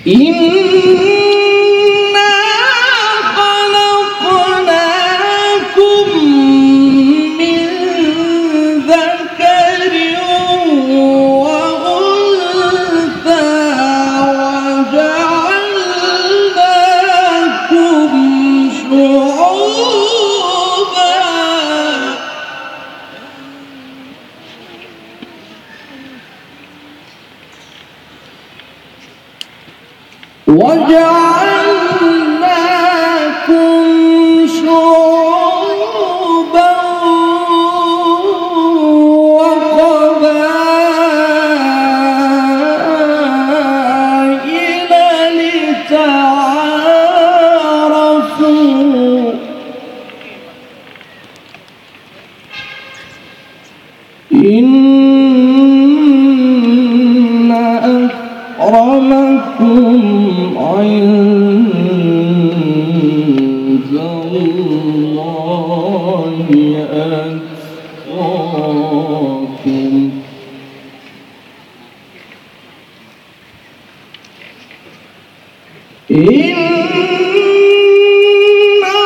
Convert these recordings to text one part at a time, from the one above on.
Inna khalaqnakum min dzakarin wa untha wa ja'alnakum syu'uban وجعلناكم شعوبا وقبائل لتعارفوا إن أكرمكم عند الله أتقاكم إن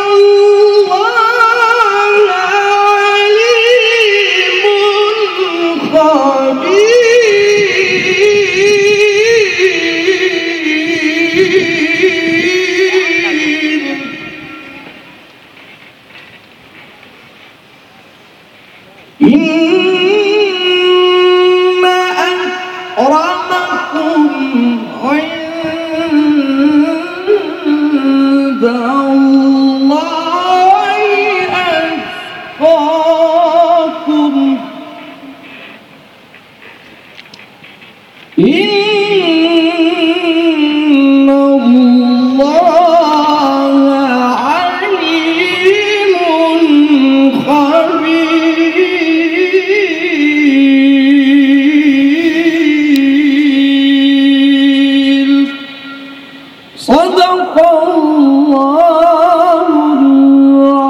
الله عليم خبير إن أكرمكم عند الله أتقاكم إن الله عليم خبير صدق الله العظيم.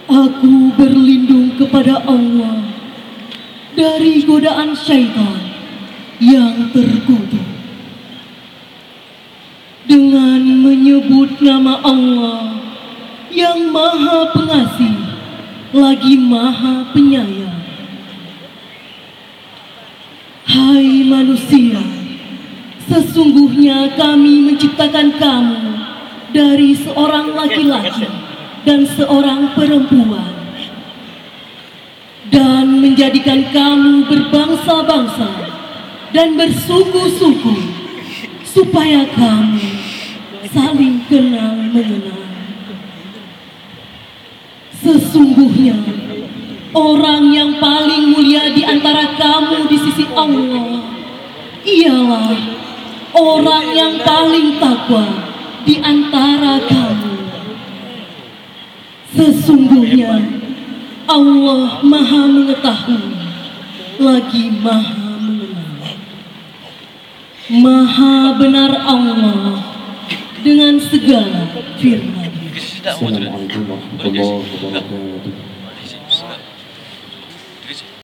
Aku berlindung kepada Allah dari godaan syaitan yang terkutuk dengan menyebut nama Allah yang Maha Pengasih lagi Maha Penyayang. Hai manusia, sesungguhnya kami menciptakan kamu dari seorang laki-laki dan seorang perempuan, dan menjadikan kamu berbangsa-bangsa dan bersuku-suku, supaya kamu saling kenal mengenal. Sesungguhnya orang yang paling mulia di antara kamu di sisi Allah ialah orang yang paling takwa di antara kamu. Sesungguhnya Allah Maha Mengetahui lagi Maha Mengenal. Maha benar Allah dengan segala firman. Assalamualaikum warahmatullahi wabarakatuh.